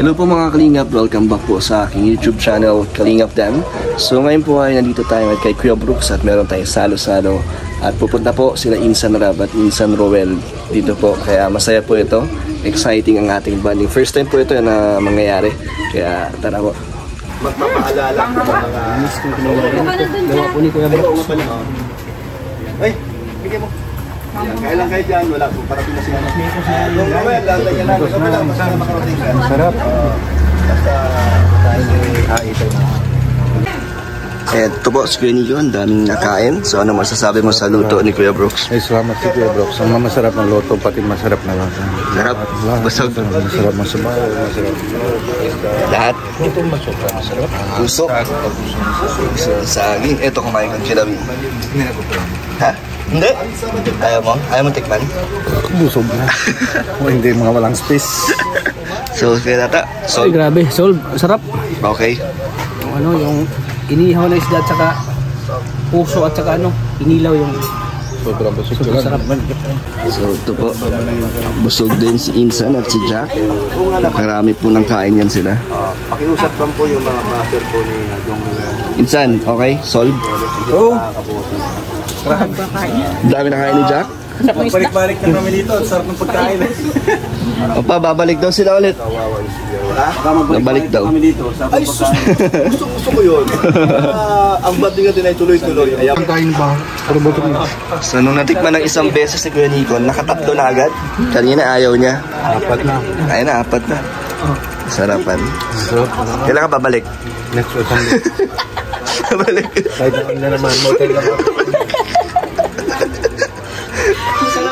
Hello po mga Kalingap, welcome back po sa aking YouTube channel, Kalingap Dem. So ngayon po ay nandito tayo kay Kuya Brooks at meron tayong salo-salo. At pupunta po sila Insan Rab at Insan Roel dito po. Kaya masaya po ito, exciting ang ating banding. First time po ito na mangyayari, kaya tara po. Magpapaalala ko sa mga gawa po ni Kuya Brooks. Ay, bigyan mo. Kailan kayo dyan, wala po, parating na siya. Nung Roel, lagyan lang, basta makarating ka. Sarap. Basta tayo na. Ito po, si Kuya Nico, ang daming nakain. So ano masasabi mo sa luto ni Kuya Brooks? Ay, salamat si Kuya Brooks. Ang masarap ng luto, pati masarap na lasa. Sarap, busog. Masarap, masarap. Lahat? Ito masarap. Puso. Puso, saging. Ito kumain ng chilabi. Ha? Hindi? Ayaw mo? Ayaw mo tikman? Busog na. O hindi, mga walang space. So, kaya tata. Ay, grabe. Sol, sarap. Okay. Yung inihaw na isda at saka puso at saka inilaw yung Sobrang busog ko lang. sarap. So, ito po. Busog din si Insan at si Jack. Nakarami po ng kain yan sila. Pakiusap lang po yung mga master po ni Jong Roel. Insan, okay? Solve? Oo. Dami na kain ni Jack? Balik-balik na kami dito. Sarap ng pagkain. Opa, babalik daw sila ulit. Babalik daw. Ay, gusto ko yun. Ang banding natin ay tuloy-tuloy. Ang kain ba? Pero buto na. So, nung natikman ng isang beses ni Kuya Nico, nakatatlo na agad. Kanina ayaw niya. Apat na. Ayun na, apat na. Sarapan. Sarap. Kailan ka babalik? Next Sunday. Babalik. Kahit na naman, motel lang ako.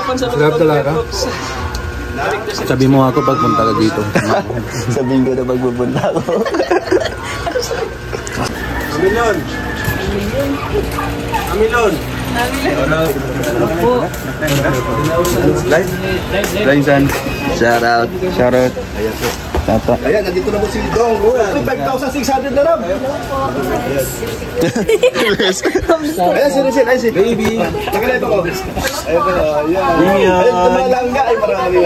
Sarap talaga. Sabi mo ako pagpunta ka dito. Sabihin ko na magpupunta ako. Amilon! Amilon! Raisan. Shout out. Shout out. Tata. Ayan, nandito na po si Dong. 5,600 na ram. Ayan, si Rizal. Baby. Nagkalito ko. Ayan po. Ayan. Ayan, tumalangga. Ay, marami.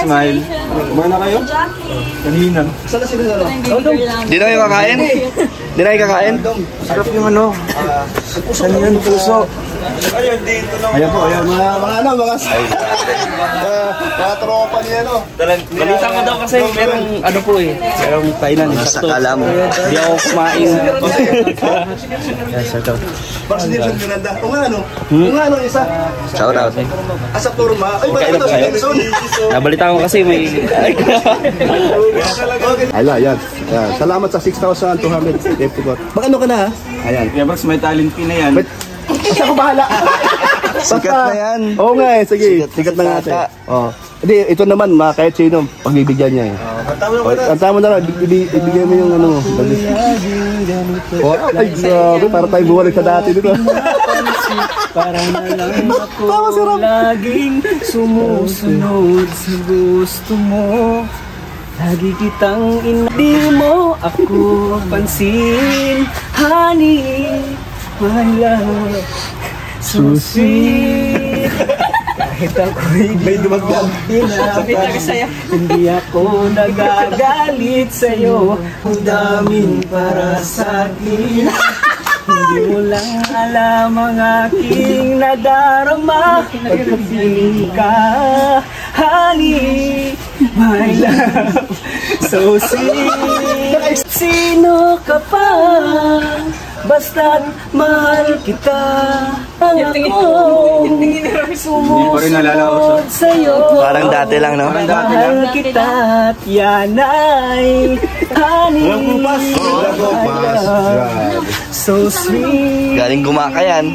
Smile. Kumain na kayo? Kanina. Saan na sila na? Di na kayo kakain? Di na kayo kakain? Sarap yung ano. Saan yun? Puso. Ayan po, ayan. Mga tropa niya, no? Balita ko daw kasi merong merong kainan. Sa kala mo. Hindi ako kumain. Parang hindi siya ganda. Kung ano, isa. Shout out. Asa turma. Ay, bakit ito si Nelson? Nabalita ko kasi may... Ala, yan. Salamat sa 6,254. Magkano ka na, ha? Ayan. Kuya Brooks, may talent fee na yan. Basta ko bahala. Sikat na yan. Oo nga eh, sige. Sikat na nga ate. Oh. Hindi, ito naman, kahit sino, pagbibigyan niya eh. Kanta mo na lang, ibigay mo yung ano. Oh, ay, grabe, para tayo buwalik sa dati dito. Para na lang ako laging sumusunod sa gusto mo. Lagi kitang hindi mo ako pansin. Honey, my love, so sweet. Kahit ako'y may dumagdag hindi ako nagagalit sa'yo. Ang daming para sa'kin. Hindi mo lang alam ang aking nadarama. Pagkapiling ka, honey, my love, so sweet. Sino ka pa? Basta't mahal kita. Ang akong sumusunod sa'yo. Parang dati lang, no? Mahal kita at yan ay honey, so sweet. Galing Gumaka yan.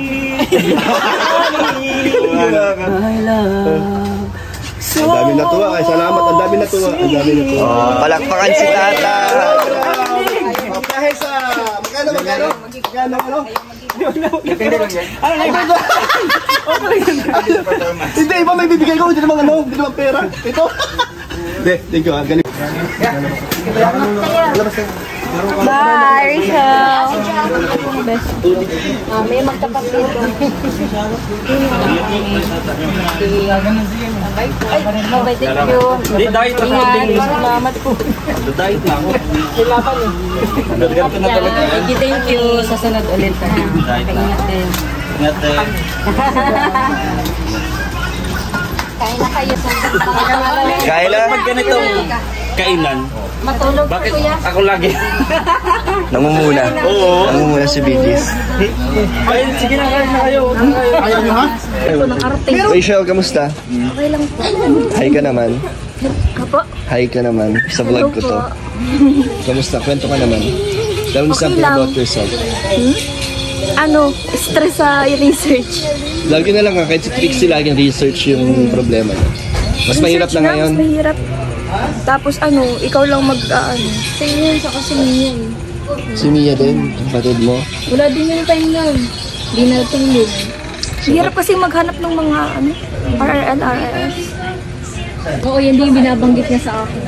My love, so Ang dami natuwa, kaya salamat. Ang dami natuwa. Palakpakan si Tata. Dahil sa... Magkano? Hindi, iba may bibigay ko. Hindi naman pera. Ito. Hindi, thank you. Galing. Bye, Rachel. May magkapatid. Bye, thank you. Ingat. Salamat po. Thank you. Sa sunod ulit. Ingat din. Ingat din. Kain na kayo sa Kain na? Pag ganitong kainan, matulog bakit kuya. ako lagi? Nangunguna. Oo. Nangunguna si Bigis. Ay, sige na, kain na kayo. Ayaw nyo ha? Ito ng arte. Rachel, kamusta? Okay lang po. Hi ka naman. Apo. Hi ka naman. Sa vlog ko to. Kamusta? Kwento ka naman. Tell me Okay something lang. about yourself. Stress sa research. Lagi na lang ha, kahit si Trixie laging research yung problema niya. Mas mahirap na ngayon. Mas mahirap. Tapos ikaw lang sa inyo, saka si Mia eh. Si Mia din, kapatid mo. Wala din yung time nun. Di na tulog. Hirap kasi maghanap ng mga RRL, RRS. Oo, yan din yung binabanggit niya sa akin.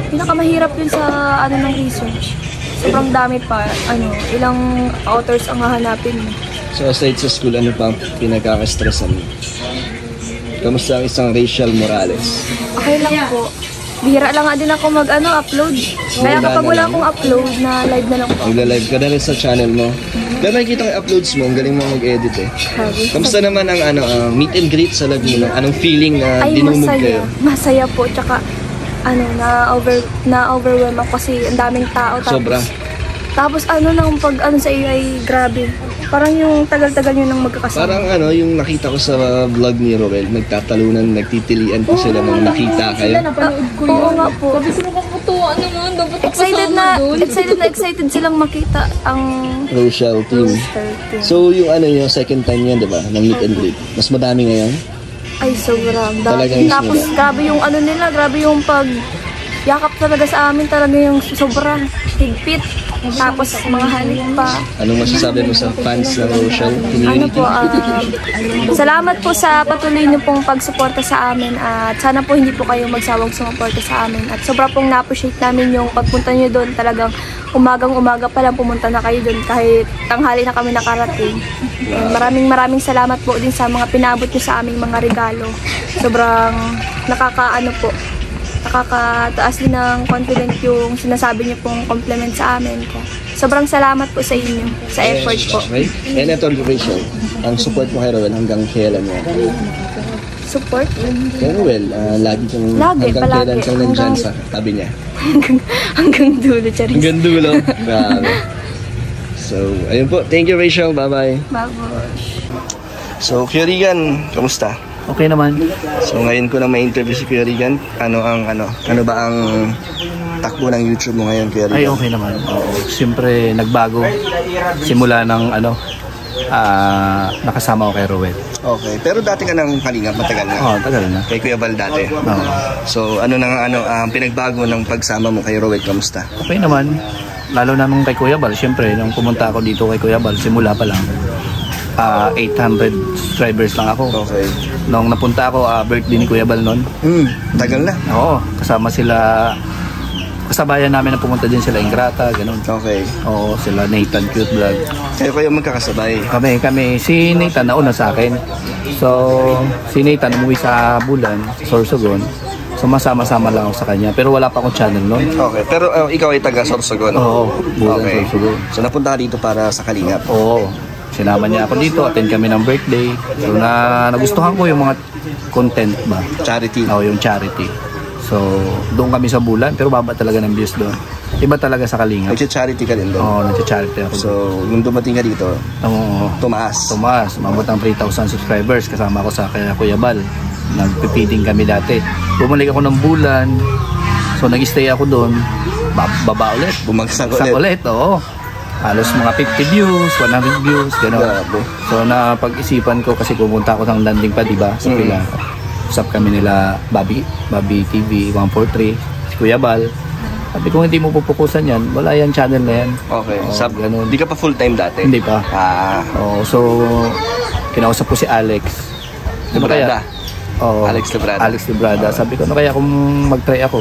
Pinakamahirap yun sa ng research. Sobrang dami pa. Ilang authors ang hahanapin mo. So aside sa school, ano pa ang pinagkakastressan mo? Kamusta ang isang Rachel Morales? Okay lang po. Bihira lang nga din ako upload. Kaya wala kapag na wala lang. akong upload, na live na lang po. Magla-live ka na rin sa channel mo. Pero nakikita ko yung uploads mo, ang galing mo mag-edit eh. Sabi. Kamusta naman ang meet and greet sa Laguna? Anong feeling na Ay, dinumog masaya. kayo? Masaya po. Tsaka, na-overwhelm ako kasi ang daming tao. Tapos, Sobra. Tapos nang pag sa iyo ay grabe. Parang yung tagal-tagal nyo nang magkakasama. Parang yung nakita ko sa vlog ni Roel, nagtatalunan, nagtitilian pa sila nung nakita kayo. Oo nga po. Sabi ko nakakatuwa naman, dapat Excited silang makita ang Rochelle team. team. So yung yung second time yan, di ba? Ng meet and greet. Mas madami ngayon? Ay, sobrang Talagang dami. Tapos simula. grabe yung nila, grabe yung yakap talaga sa amin, talaga yung sobrang higpit. Tapos mga halik pa. Anong masasabi mo sa fans ng Rochelle community? Salamat po sa patuloy niyo pong pagsuporta sa amin at sana po hindi po kayo magsawang sumuporta sa amin at sobra pong na-appreciate namin yung pagpunta niyo doon. Talagang umagang-umaga pa lang pumunta na kayo doon kahit tanghali na kami nakarating. And maraming salamat po din sa mga pinaabot niyo sa aming mga regalo. Sobrang nakakataas din ng confident yung sinasabi niyo pong compliment sa amin. Sobrang salamat po sa inyo, sa effort po. Okay. And ito, Rachel, ang support mo kay Roel hanggang kailan mo? Support? Kay Roel, lagi kang Lagi, hanggang palagi. kailan kang nandyan sa tabi niya? hanggang dulo, Charis. Hanggang dulo. Grabe. So, ayun po. Thank you, Rachel. Bye-bye. Bago. So, Kuya Regan, kamusta? Okay naman. So, ngayon ko lang may-interview si Kuya Regan. Ano ba ang takbo ng YouTube mo ngayon, Kuya Regan? Ay, okay naman. Oo. Siyempre, nagbago. Simula ng nakasama ko kay Roel. Okay. Pero dati ka nang Kalingap, matagal na. Oo, tagal na. Kay Kuya Bal dati. Oo. So, ang pinagbago ng pagsama mo kay Roel, kamusta? Okay naman. Lalo na nung kay Kuya Bal. Siyempre, nung pumunta ako dito kay Kuya Bal, simula pa lang. 800 subscribers lang ako. Okay. Nung napunta ako, birthday ni Kuya Bal noon. Tagal na. Oo, kasama sila. Kasabayan namin na pumunta din sila Ingrata, ganun. Okay. Oo, sila Nathan Cute Vlog. Kayo magkakasabay. Kami, si Nathan nauna sa akin. So, si Nathan umuwi sa Bulan, Sorsogon. So, masama-sama lang ako sa kanya. Pero wala pa akong channel noon. Okay. Pero ikaw ay taga Sorsogon. Oo, Bulan, Okay. Sorsogon. So, napunta ka dito para sa Kalingap. Oo. Sinama niya ako dito, attend kami ng birthday. So, nagustuhan ko yung mga content ba? Charity. Oo, yung charity. So, doon kami sa Bulan, pero baba talaga ng views doon. Iba talaga sa Kalingap. Nag-charity ka din doon. Oo, nag-charity ako. So, nung dumating ka dito, Oo. tumaas. Umabot ng 3,000 subscribers. Kasama ko sa Kuya Bal. Nagpipiting kami dati. Bumalik ako ng Bulan. So, nag-stay ako doon. Baba ulit. Bumagsak Sa ulit. ulit, oo. Halos mga 50 views, 100 views, gano'n. Grabe. So, napag-isipan ko kasi pumunta ako ng landing pa, diba? Sa Pila. Usap kami nila Bobby TV 143, si Kuya Bal. Sabi ko, hindi mo pupukusan yan, wala yan channel na yan. Okay. Oo, ganun. Di ka pa full-time dati? Hindi pa. Oo, so, kinausap ko si Alex. Librada. Oo, Alex Librada. Alex Librada. Sabi ko, ano kaya kung mag-try ako?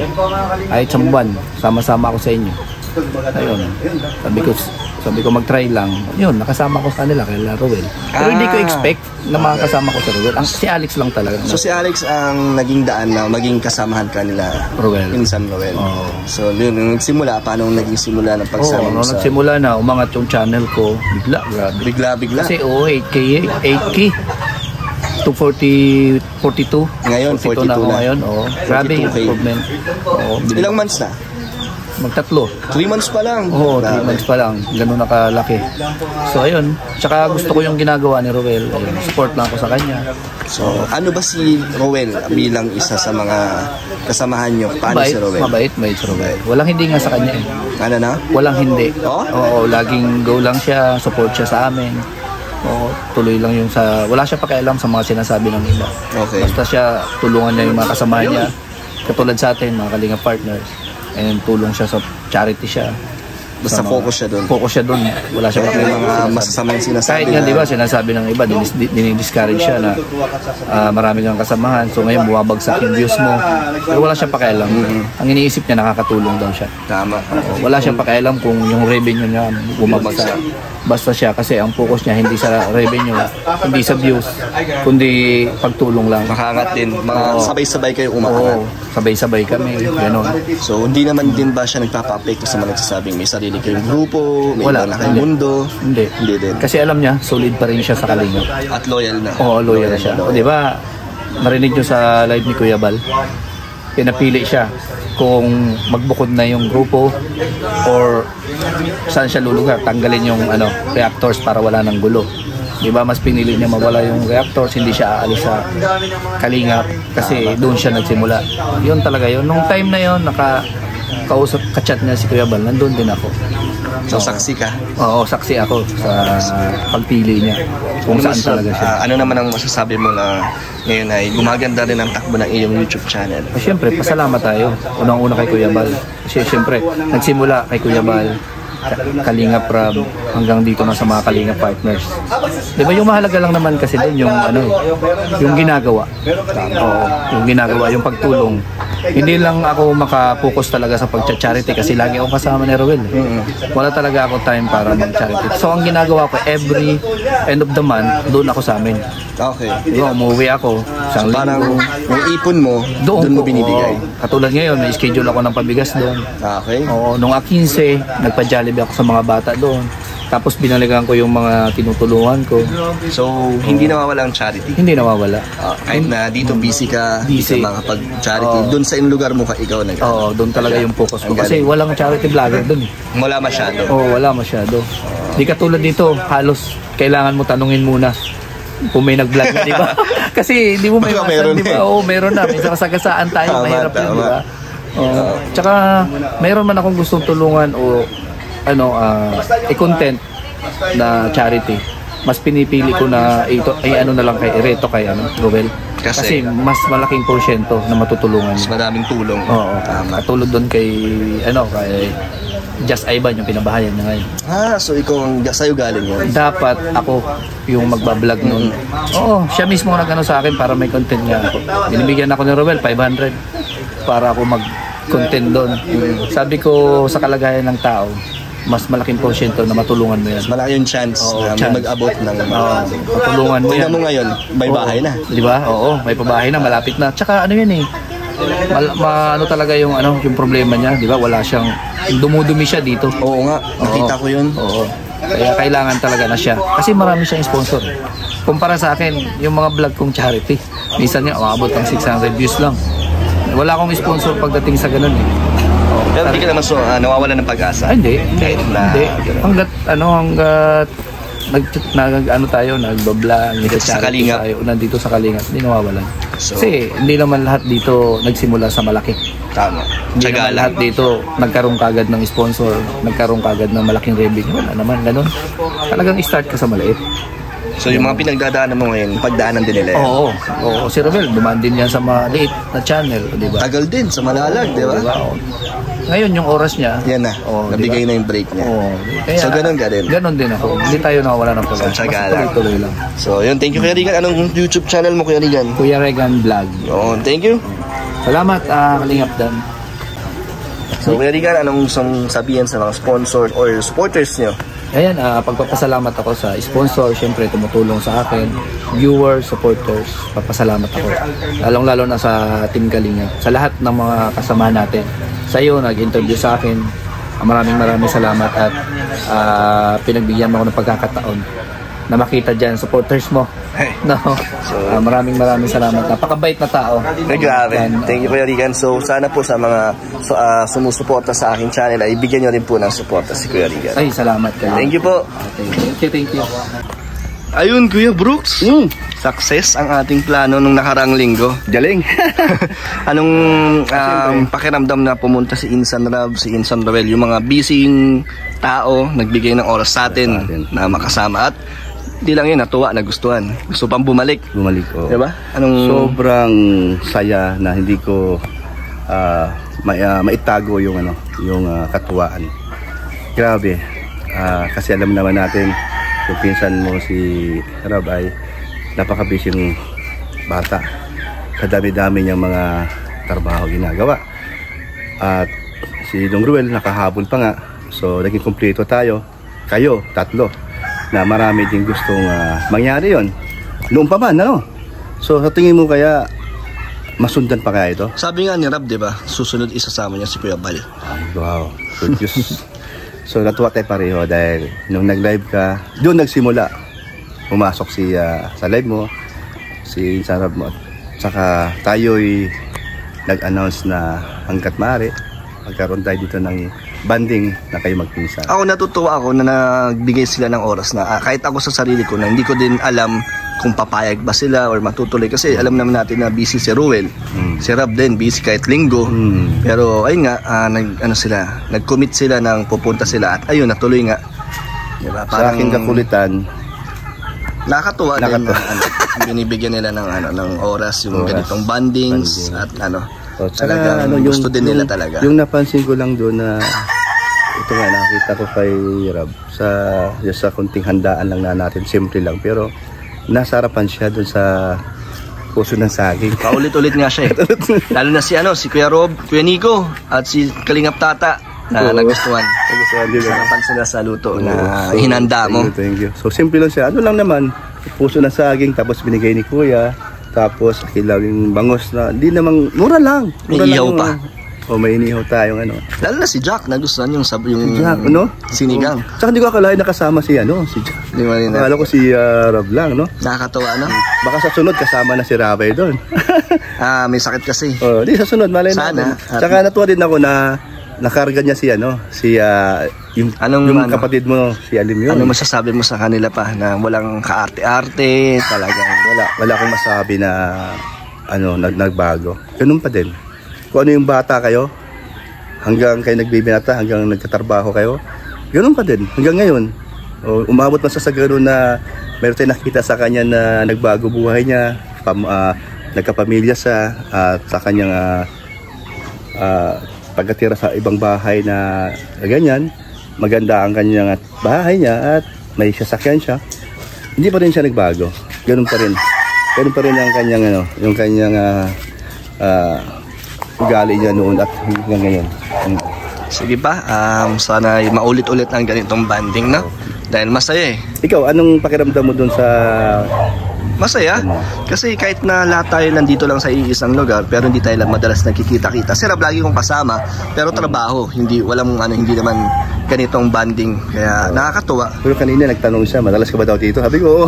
Kahit isang buwan, sama-sama ako sa inyo. Ayun. Sabi ko mag-try lang. Yun, nakasama ko sa kanila kay Rowel. Pero hindi ko expect na makakasama ko sa Rowel. Si Alex lang talaga. So si Alex ang naging daan na maging kasamahan ka nila Rowel. Insan Rowel. Oo. So nung nagsimula, paano naging simula ng pagsama mo nung nagsimula na, umangat yung channel ko, bigla, grabe. Bigla. Kasi 8K to 42. Ngayon, 42 na ako na. ngayon. Grabe yung 42K. improvement. Ilang months na? Magtatlo. 3 months pa lang. 3 months pa lang. Ganun nakalaki. So, ayun. Tsaka gusto ko yung ginagawa ni Rowel. Ayun, support lang ako sa kanya. So, ano ba si Rowel bilang isa sa mga kasamahan nyo? Paano si Rowel? Mabait si Rowel. Walang hindi nga sa kanya eh. Ano na? Walang hindi. Oh? Oo, laging go lang siya, support siya sa amin. Oo, tuloy lang yung wala siya pakialam sa mga sinasabi ng iba. Okay. Basta siya, tulungan niya yung mga kasamahan niya. Katulad sa atin, mga Kalinga partners. And tulong siya sa charity siya. Basta focus siya doon. Focus siya doon. Wala siya May mga masasamang sinasabi. Kahit nga, di ba, sinasabi ng iba, dinidiscourage siya na marami kang kasamahan. So ngayon, buwabagsak yung views mo. Pero wala siyang pakialam. Ang iniisip niya, nakakatulong daw siya. Tama. Wala siyang pakialam kung yung revenue niya bumagsak. Basta siya, kasi ang focus niya hindi sa revenue, hindi sa views, kundi pagtulong lang. Makaangat din. Mga sabay-sabay kayo umaangat. Oo, sabay-sabay kami. Ganon. So, hindi naman din ba siya nagpapa-apekto sa mga nagsasabing may sarili kayong grupo, may Wala. iba na kayong mundo? Hindi. Hindi din. Kasi alam niya, solid pa rin siya sa Kalinga. At loyal na. Oo, loyal siya. O, di ba, marinig nyo sa live ni Kuya Bal, pinapili siya kung magbukod na yung grupo or saan siya lulugar, tanggalin yung reactors para wala ng gulo. Di ba, mas pinili niya mawala yung reactors, hindi siya aalis sa Kalingap kasi doon siya nagsimula. Yun talaga yun. Nung time na yun, ka-chat niya si Kuya Bal, nandun din ako. So, saksi ka. Oo, saksi ako sa pagpili niya kung saan talaga siya. Ano naman ang masasabi mo na ngayon ay gumaganda rin ang takbo ng iyong YouTube channel? Siyempre, pasalamat tayo. Unang-una kay Kuya Bal. Kasi siyempre, nagsimula kay Kuya Bal, Kalinga Prab, hanggang dito na sa mga Kalinga partners. Di ba yung mahalaga lang naman kasi doon yung ginagawa. Oo, yung ginagawa, yung pagtulong. Hindi lang ako makapokus talaga sa pag-charity kasi lagi akong kasama ni Rowel. Wala talaga ako time para mag-charity. So ang ginagawa ko, every end of the month, doon ako sa amin. Okay. Diba, umuwi ako. So, parang yung ipon mo, doon mo binibigay. Katulad ngayon, may schedule ako ng pabigas doon. Okay. Oo, nung 15, nagpa-Jollibee ako sa mga bata doon. Tapos binalikan ko yung mga tinutulungan ko. So, hindi nawawala ang charity? Hindi nawawala. Kahit na dito busy ka, Busy. sa mga pag-charity, doon sa lugar mo ka, ikaw nag- Oo, doon talaga yung focus ko. Kasi walang charity vlogger doon. Wala masyado. Oo, wala masyado. Di katulad dito, halos kailangan mo tanungin muna kung may nag-vlog na, di ba? Kasi hindi mo may Baka masan, meron di ba? Oo, meron na. Minsan kasagasaan tayo, Tama, mahirap yun, tama. di ba? Tsaka, mayroon man akong gustong tulungan o i-content na charity. Mas pinipili ko na ano na lang ireto kay Rowel. Kasi mas malaking porsyento na matutulungan Mas niya. maraming tulong. Oo. Tama. Katulad doon kay Just Ivan, yung pinabahayan niya ngayon. So ikaw sa'yo galing yun? Dapat ako yung magbablog nun. Oo, siya mismo nag-ano sa akin para may content nga ako. Binibigyan ako ni Rowel 500 para ako mag-content doon. Sabi ko sa kalagayan ng tao, mas malaking porsyento na matulungan mo yan. Mas malaki yung chance Oo, na chance. may mag-abot ng Matulungan mo yan. Tingnan mo ngayon, may bahay na. Di ba? Oo, may pabahay na, malapit na. Tsaka ano yan eh, ano talaga yung yung problema niya, di ba? Wala siyang dumudumi siya dito. Oo nga, nakita ko yun. Oo. Kaya kailangan talaga na siya. Kasi marami siyang sponsor. Kumpara sa akin, yung mga vlog kong charity, minsan niya, umabot ng 600 views lang. Wala akong sponsor pagdating sa ganun eh. Pero hindi ka naman nawawala ng pag-asa. Ay, hindi. Kahit na, Hindi. Hanggat tayo, nagbablog, Sa Kalingap. tayo, nandito sa Kalingap, hindi nawawalan. So, Kasi hindi naman lahat dito nagsimula sa malaki. tama. Hindi Tiyaga naman lang. lahat dito nagkaroon kagad ng sponsor, nagkaroon kagad ng malaking revenue. Wala naman, ganun. Talagang start ka sa maliit. So yung mga pinagdadaanan mo ngayon, pagdaanan din nila yan. Oo, si Rowel, dumaan din yan sa maliit na channel, di ba? Tagal din sa Malalag, di ba? Oo. Ngayon, yung oras niya, Yan na, Oo, nabigay diba? na yung break niya. Oo. So ganun ka din. Ganon din ako. Hindi tayo nawawala ng pag-asa. So, tiyaga Basta lang. tuloy-tuloy lang. So yun, thank you Kuya Regan. Anong YouTube channel mo Kuya Regan? Kuya Regan Vlog. Oo, thank you. Salamat, Kalingap Dan. So, Kuya Rigan, anong gustong sabihin sa mga sponsors or supporters nyo? Ayan, pagpapasalamat ako sa sponsor, syempre tumutulong sa akin, viewers, supporters, papasalamat ako. Lalong-lalo na sa Team Kalingap, sa lahat ng mga kasama natin. Sa iyo, nag-interview sa akin, maraming salamat at pinagbigyan mo ako ng pagkakataon na makita dyan, supporters mo. No? So, maraming salamat. Napakabait na tao. Grabe. Thank you, Kuya Rigan. So, sana po sa mga sumusuporta sa aking channel ay bigyan nyo rin po ng suporta si Kuya Rigan. Ay, salamat kayo. Thank you po. Thank you. Ayun, Kuya Brooks. Success ang ating plano nung nakarang linggo. Galing. Anong pakiramdam na pumunta si Insan Rab, si Insan Roel, yung mga busy tao, nagbigay ng oras sa atin na makasama at di lang yun, natuwa, nagustuhan. Gusto pang bumalik. Oh. Diba? Anong... Sobrang saya na hindi ko maitago yung katuwaan. Grabe. Kasi alam naman natin yung pinsan mo si Rab ay napaka-busy bata. Sa dami-dami niyang mga trabaho ginagawa. At si Dong Ruel nakahabol pa nga. So naging kumpleto tayo. Kayo, tatlo. Na marami din gustong mangyari yon. Noon pa man, ano? So sa tingin mo kaya masundan pa kaya ito? Sabi nga ni Rab, di ba? Susunod isasama niya si Kuya Bal. Wow, good news. So natuwa tayo pareho dahil nung nag-live ka, doon nagsimula. Pumasok sa live mo, si Sarab mo. Saka tayo'y nag-announce na hanggat maaari, magkaroon tayo dito ng banding na kayo magpinsan. Ako natutuwa ako na nagbigay sila ng oras na kahit ako sa sarili ko na hindi ko din alam kung papayag ba sila or matutuloy kasi alam naman natin na busy si Ruel. Si Rab din busy kahit linggo. Pero ayun nga nag-commit sila ng pupunta sila at ayun natuloy nga. Diba? Sa aking kakulitan, nakakatuwa din na binibigyan nila ng oras yung ganitong bandings at so, talagang gusto din nila talaga. Yung napansin ko lang doon na ito nga nakita ko kay Rab sa kunting handaan lang na natin, simple lang pero nasa harapan siya doon sa puso ng saging. Paulit-ulit nga siya lalo na si Kuya Rob, Kuya Nico at si Kalingap Tata na nagustuhan. Sarapan sila sa luto na hinanda mo. Thank you. So simple lang siya. Ano lang naman, puso ng saging tapos binigay ni Kuya. Tapos kilawing bangos na hindi namang mura lang. May ihaw pa. May inihaw tayong Lalo na si Jack, nagustuhan yung Jack, sinigang. Tsaka hindi ko akalain nakasama si Jack. Di mo rin akala ko si Rab lang, no? Nakakatawa, no? Baka sa sunod kasama na si Rabay doon. May sakit kasi. Di sa sunod, malay sana. Tsaka natuwa din ako na nakarga niya yung kapatid mo, si Alim yun. Ano masasabi mo sa kanila pa na walang kaarte-arte, talagang wala akong masabi na nagbago. Ganun pa din. Kung ano yung bata kayo, hanggang kayo nagbibinata, hanggang nagkatrabaho kayo, ganun pa din, hanggang ngayon. Umabot pa sa ganun na meron tayong nakita sa kanya na nagbago buhay niya, nagkapamilya siya, at sa kanyang pagkatira sa ibang bahay na ganyan, maganda ang kanyang bahay niya at may sasakyan siya, hindi pa rin siya nagbago. Ganun pa rin. Ganun pa rin ang kanyang yung kanyang ugali niya noon at hanggang ngayon. Sige pa, sana maulit-ulit ang ganitong banding, no? Dahil masaya Ikaw, anong pakiramdam mo doon sa... Masaya, kasi kahit na lahat tayo nandito lang sa iisang lugar, pero hindi tayo madalas nagkikita-kita. Si Rab lagi kong kasama, pero trabaho, hindi naman ganitong banding. Kaya nakakatuwa. Pero kanina nagtanong siya, madalas ka ba daw dito? Sabi ko,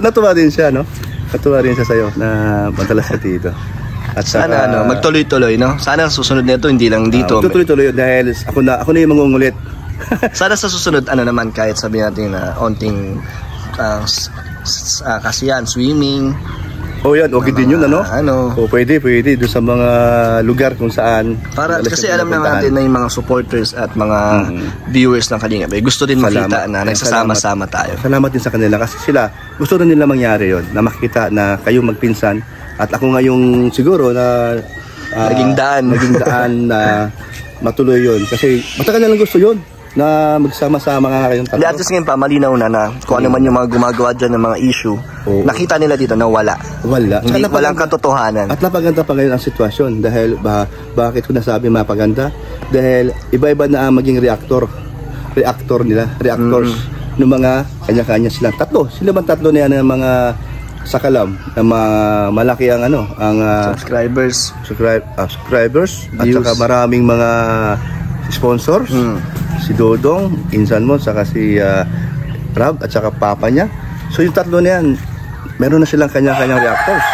natuwa din siya, no? Natuwa rin siya sa'yo na madalas ka dito. At sana magtuloy-tuloy, no? Sana susunod nito hindi lang dito. Tuloy-tuloy dahil ako na yung mangungulit. Sana sa susunod naman kahit sabihin natin na onting kasiyan, swimming. Yan, okay din yun, pwede doon sa mga lugar kung saan. Kasi alam naman natin na yung mga supporters at mga viewers ng Kalingap gusto din makita na nagsasama-sama tayo. Salamat din sa kanila kasi sila gusto rin nila mangyari yon, na makita na kayo magpinsan at ako nga yung siguro na naging daan na matuloy yon kasi matagal na lang gusto yon na magsama-sama nga kayong Hindi, at tatlo. least ngayon pa, malinaw na kung ano man yung mga gumagawa dyan ng mga issue, Oo. nakita nila dito na wala. Wala. Hindi, Tsaka walang katotohanan. At napaganda pa ngayon ang sitwasyon dahil bakit ko nasabi mapaganda? Dahil iba-iba na ang maging reactors ng mga kanya-kanya silang tatlo. Sila bang tatlo na yan ng mga sakalam na malaki ang Subscribers. subscribers at Views. saka maraming mga sponsors. Si Dodong, insan mo, saka si Rab at saka papa niya. So yung tatlo na yan, meron na silang kanya-kanyang reactors.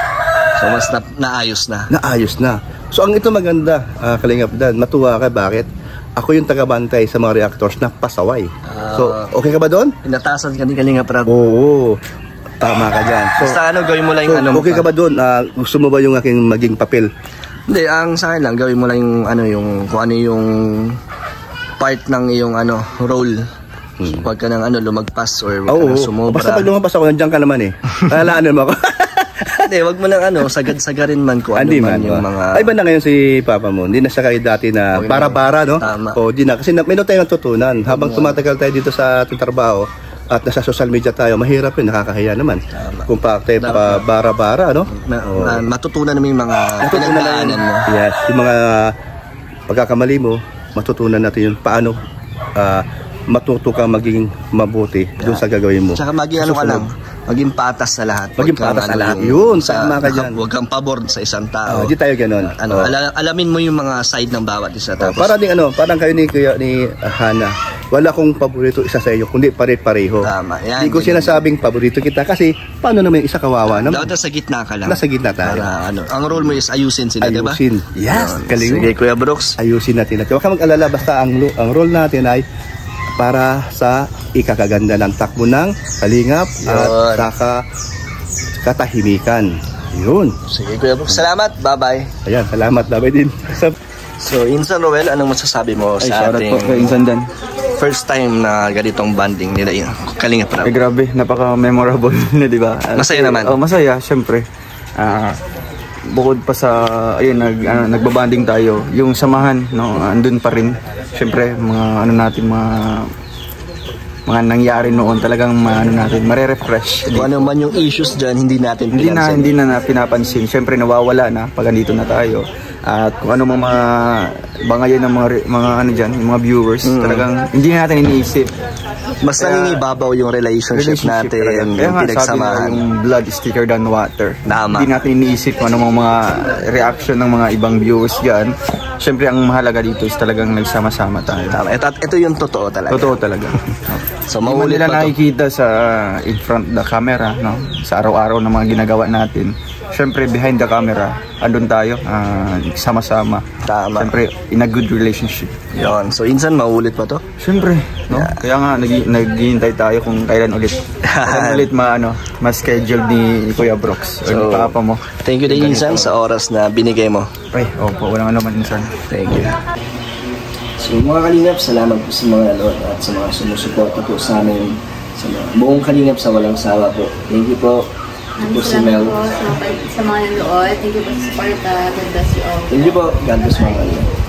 So mas naayos na. Naayos na. So ang ito maganda, Kalingap Dan, matuwa ka, bakit? Ako yung tagabantay sa mga reactors na pasaway. So, okay ka ba doon? Inatasan ka ni Kalinga Prab. Oo. Tama ka dyan. So, Basta gawin mo lang yung okay ka ba doon? Gusto mo ba yung aking maging papel? Hindi, ang sa akin lang, gawin mo lang yung kung ano yung part ng iyong role. Huwag ka nang lumagpas or huwag ka nang sumobra. Basta pag lumabas ako, nandiyan ka naman eh. Alaanan mo ako. Hindi, huwag mo nang sagad-sagarin man kung ano man yung mga... Ay, ba na ngayon si Papa mo? Hindi na siya kayo dati na bara-bara, no? Tama. O, di na. Kasi meron tayong natutunan. Habang tumatagal tayo dito sa ating trabaho at nasa social media tayo, mahirap yun, nakakahiya naman. Tama. Kung tayo bara-bara, no? Matutunan naman yung mga pinagdaanan mo. Yes, yung mga pagkakamali mo, matutunan natin yun. Paano matuto ka maging mabuti doon sa gagawin mo. Tsaka maging maging patas sa lahat. Maging patas sa lahat. Yun, tama ka dyan. Huwag kang pabor sa isang tao. Di tayo ganun. Alamin mo yung mga side ng bawat isa. Tapos, para ding parang kayo ni Hana, wala kong paborito isa sa iyo, kundi pare-pareho. Tama. Yan, Hindi ko sinasabing paborito kita kasi paano naman yung isa kawawa naman. dapat sa gitna ka lang. Nasa gitna tayo. Para ang role mo is ayusin sila, diba? Ayusin. Yes, galing. Sige, Kuya Brooks. Ayusin natin. Huwag ka mag-alala, basta ang role natin ay para sa ikakaganda ng takbo ng Kalingap at saka katahimikan. Yun. Sige, Kuya Brooks. Salamat. Bye-bye. Ayan, salamat. Bye-bye din. So, Insan Roel, anong masasabi mo sa ating Insan Dan. first time na ganitong banding nila yung Kalingap Prab? Grabe, napaka-memorable na, di ba? Masaya naman. Oh, masaya, syempre. Bukod pa sa ayun nagbabanding tayo, yung samahan no andun pa rin. Syempre mga mga nangyari noon talagang natin mare-refresh. Kung ano man yung issues dyan, hindi natin pinansin. Hindi na pinapansin. Syempre nawawala na pag andito na tayo. At kung ano mga bangayan ng mga dyan, yung mga viewers, talagang hindi na natin iniisip. Mas nangingibabaw yung relationship natin, yung pinagsamahan. Yung blood is thicker than water. Tama. Hindi natin iniisip kung ano mga reaction ng mga ibang viewers dyan. Siyempre, ang mahalaga dito is talagang nagsama-sama tayo. Tama. Ito yung totoo talaga. Totoo talaga. So, Hindi maulit nila pa to. nakikita sa in front the camera, no? Sa araw-araw na mga ginagawa natin. Siyempre, behind the camera, andun tayo, sama-sama. Tama. Siyempre, in a good relationship. Yun. So, Insan, maulit pa to? Siyempre, no? Kaya nga, naghihintay tayo kung kailan ulit. Kailan ulit ma-schedule ni Kuya Brooks or ni Papa mo. Thank you din, Insan, sa oras na binigay mo. Ay, opo, walang anuman, Insan. Thank you. So, mga Kalingap, salamat po sa mga nanood at sa mga sumusuporta po sa amin. Sa mga buong Kalingap sa walang sawa po. Thank you po. Thank you po si Mel. Sa mga nanood. Thank you po sa support. God bless you all. Thank you po. God bless mga Kalingap.